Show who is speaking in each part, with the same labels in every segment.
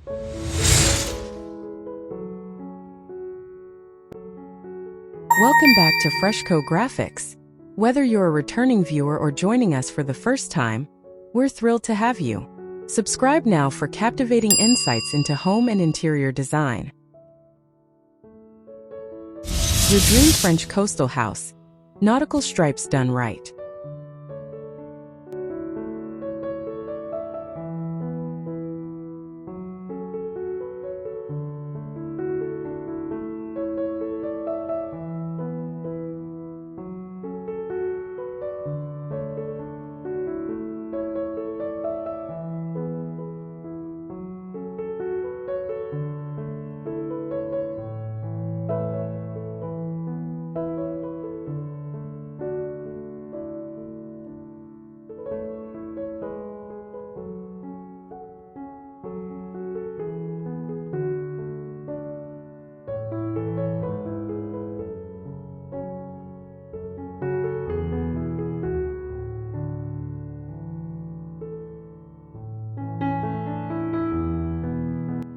Speaker 1: Welcome back to Freshco Graphics. Whether you're a returning viewer or joining us for the first time, we're thrilled to have you. Subscribe now for captivating insights into home and interior design. Your dream French coastal house. Nautical stripes done right.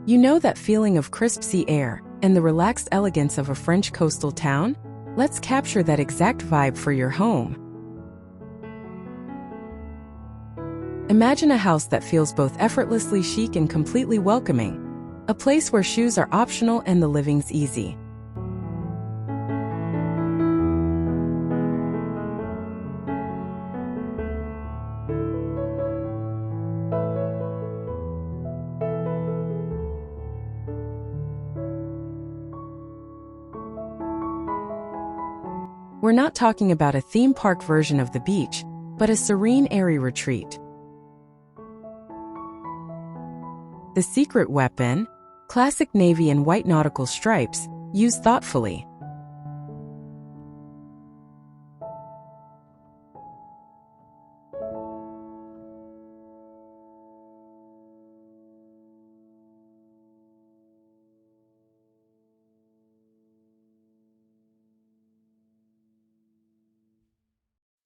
Speaker 1: You know that feeling of crisp sea air and the relaxed elegance of a French coastal town? Let's capture that exact vibe for your home. Imagine a house that feels both effortlessly chic and completely welcoming. A place where shoes are optional and the living's easy. We're not talking about a theme park version of the beach, but a serene, airy retreat. The secret weapon? Classic navy and white nautical stripes, used thoughtfully.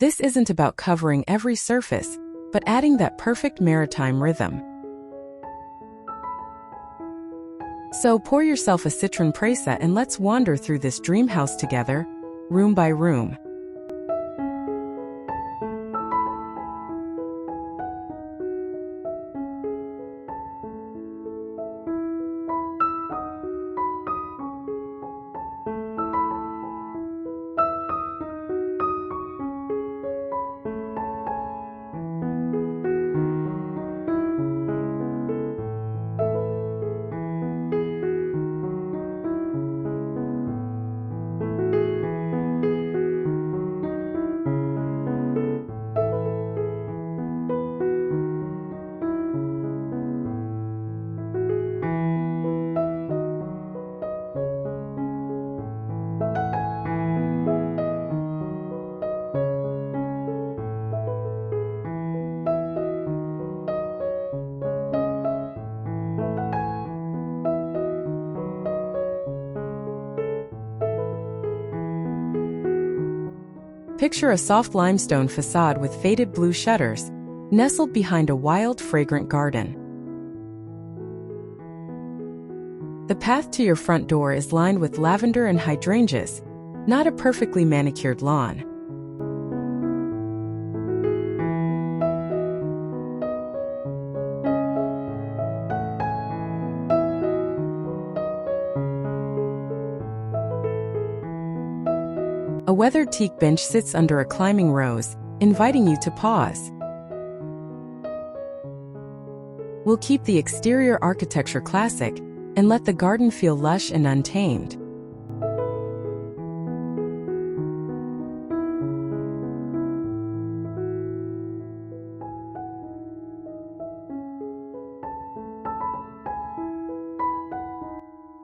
Speaker 1: This isn't about covering every surface, but adding that perfect maritime rhythm. So pour yourself a citron presa and let's wander through this dream house together, room by room. Picture a soft limestone facade with faded blue shutters, nestled behind a wild, fragrant garden. The path to your front door is lined with lavender and hydrangeas, not a perfectly manicured lawn. A weathered teak bench sits under a climbing rose, inviting you to pause. We'll keep the exterior architecture classic and let the garden feel lush and untamed.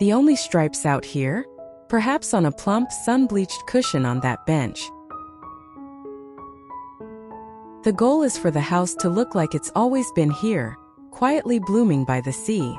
Speaker 1: The only stripes out here? Perhaps on a plump, sun-bleached cushion on that bench. The goal is for the house to look like it's always been here, quietly blooming by the sea.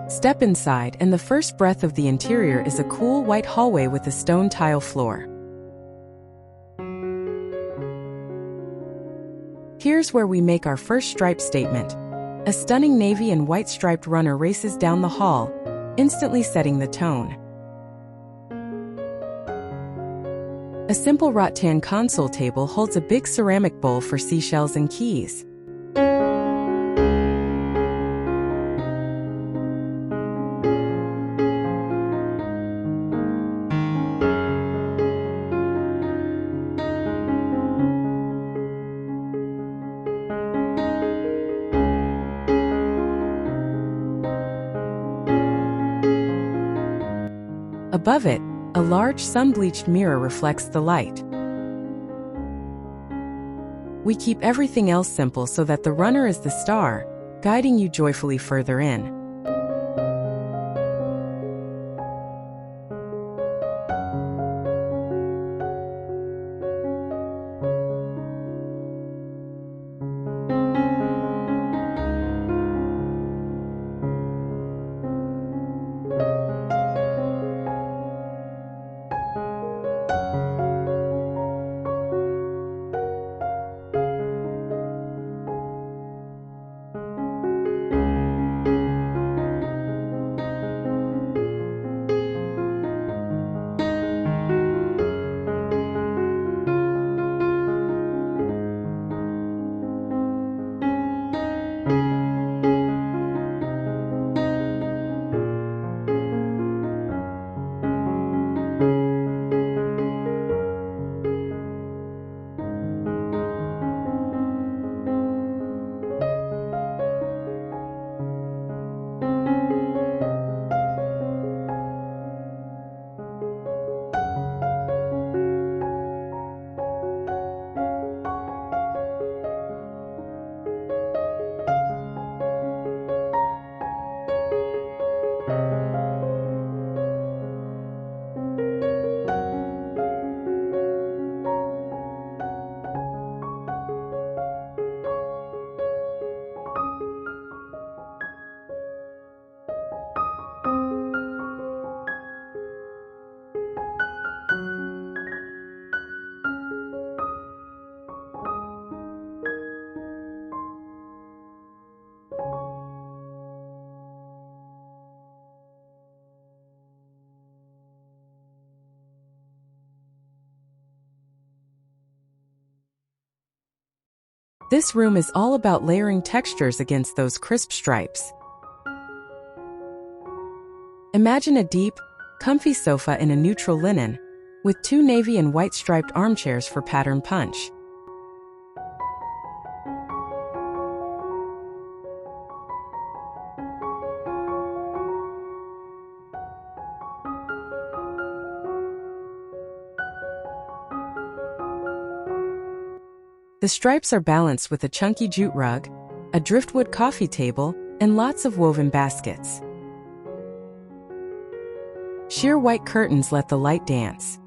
Speaker 1: Step inside, and the first breath of the interior is a cool white hallway with a stone tile floor. Here's where we make our first stripe statement. A stunning navy and white striped runner races down the hall, instantly setting the tone. A simple rattan console table holds a big ceramic bowl for seashells and keys. Above it, a large sun-bleached mirror reflects the light. We keep everything else simple so that the runner is the star, guiding you joyfully further in. This room is all about layering textures against those crisp stripes. Imagine a deep, comfy sofa in a neutral linen, with two navy and white striped armchairs for pattern punch. The stripes are balanced with a chunky jute rug, a driftwood coffee table, and lots of woven baskets. Sheer white curtains let the light dance.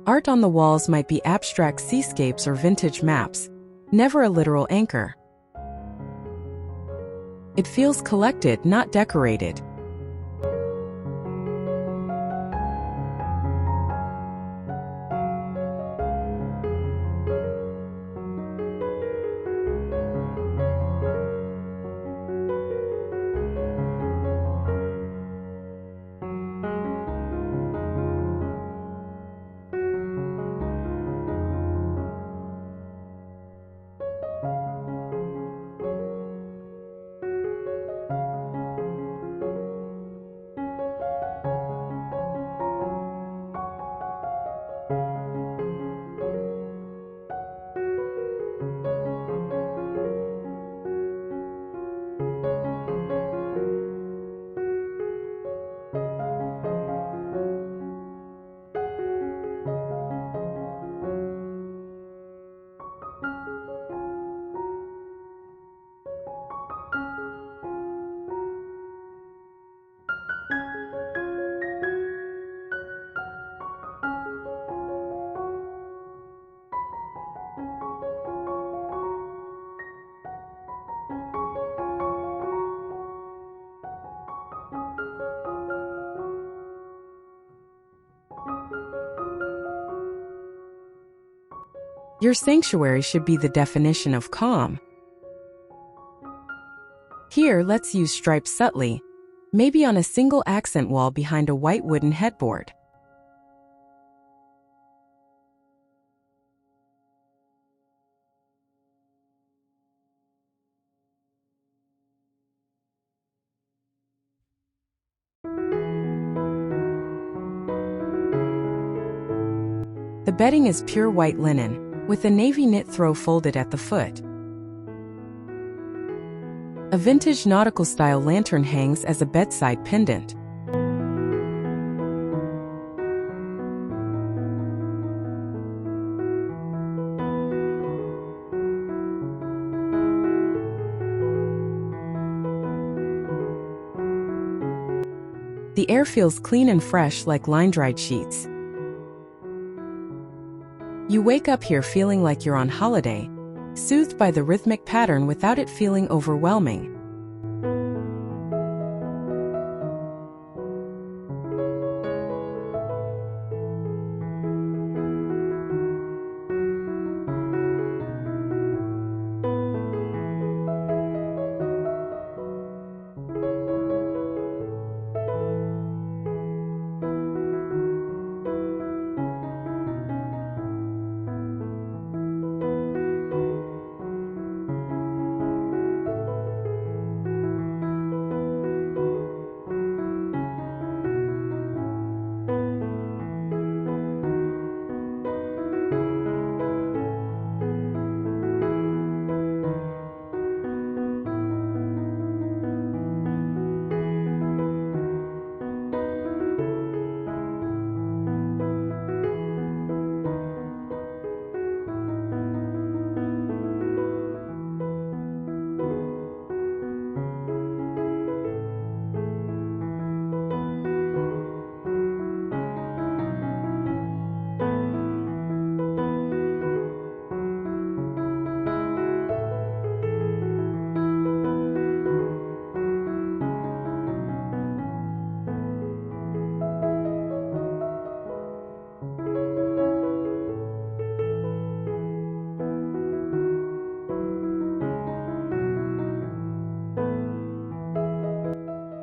Speaker 1: Art on the walls might be abstract seascapes or vintage maps, never a literal anchor. It feels collected, not decorated. Your sanctuary should be the definition of calm. Here, let's use stripes subtly, maybe on a single accent wall behind a white wooden headboard. The bedding is pure white linen, with a navy knit throw folded at the foot. A vintage nautical-style lantern hangs as a bedside pendant. The air feels clean and fresh like line-dried sheets. You wake up here feeling like you're on holiday, soothed by the rhythmic pattern without it feeling overwhelming.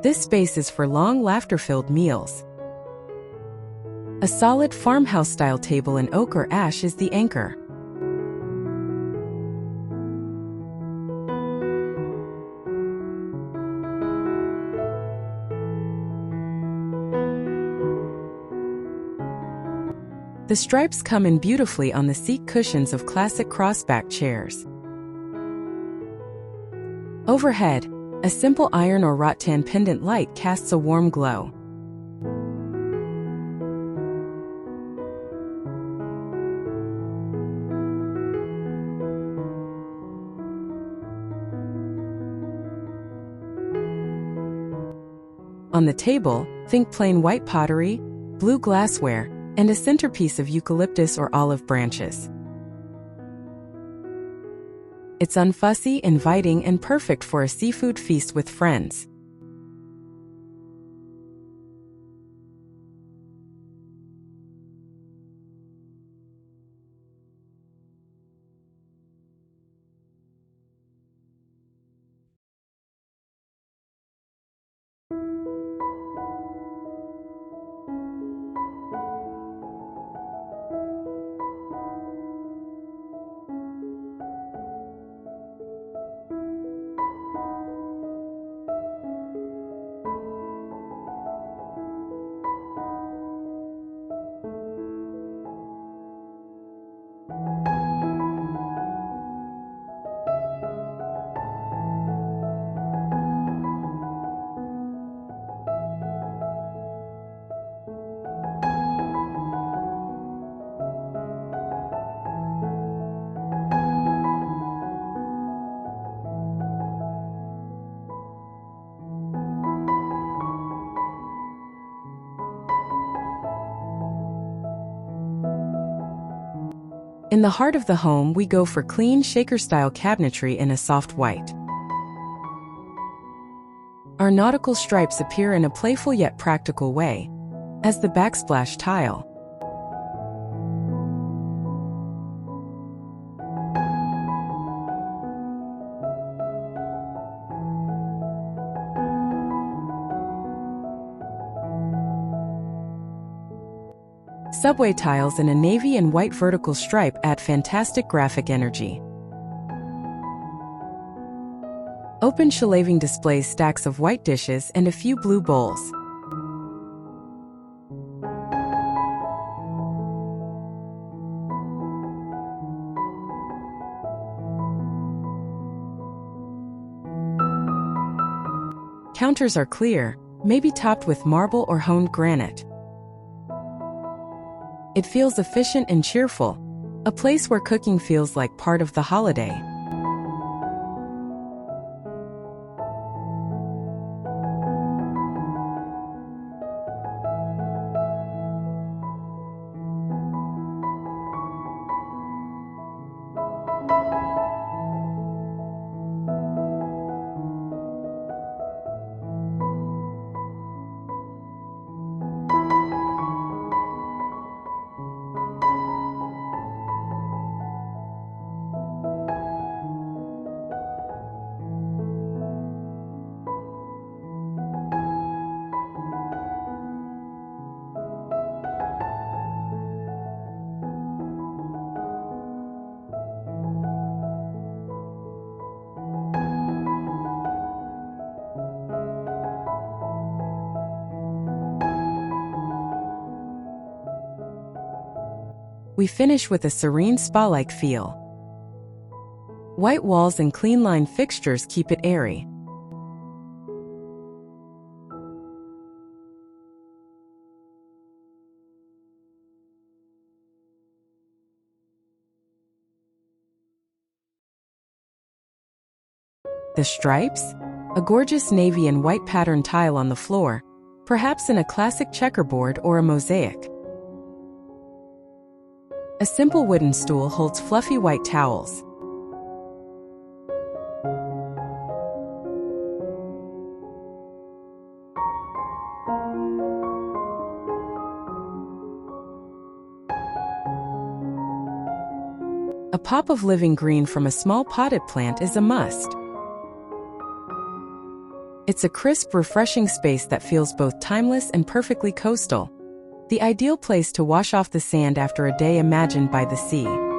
Speaker 1: This space is for long, laughter-filled meals. A solid farmhouse-style table in oak or ash is the anchor. The stripes come in beautifully on the seat cushions of classic crossback chairs. Overhead, a simple iron or rattan pendant light casts a warm glow. On the table, think plain white pottery, blue glassware, and a centerpiece of eucalyptus or olive branches. It's unfussy, inviting, and perfect for a seafood feast with friends. In the heart of the home, we go for clean, shaker-style cabinetry in a soft white. Our nautical stripes appear in a playful yet practical way, as the backsplash tile. Subway tiles in a navy and white vertical stripe add fantastic graphic energy. Open shelving displays stacks of white dishes and a few blue bowls. Counters are clear, maybe topped with marble or honed granite. It feels efficient and cheerful, a place where cooking feels like part of the holiday. We finish with a serene spa-like feel. White walls and clean-line fixtures keep it airy. The stripes? A gorgeous navy and white pattern tile on the floor, perhaps in a classic checkerboard or a mosaic. A simple wooden stool holds fluffy white towels. A pop of living green from a small potted plant is a must. It's a crisp, refreshing space that feels both timeless and perfectly coastal. The ideal place to wash off the sand after a day imagined by the sea.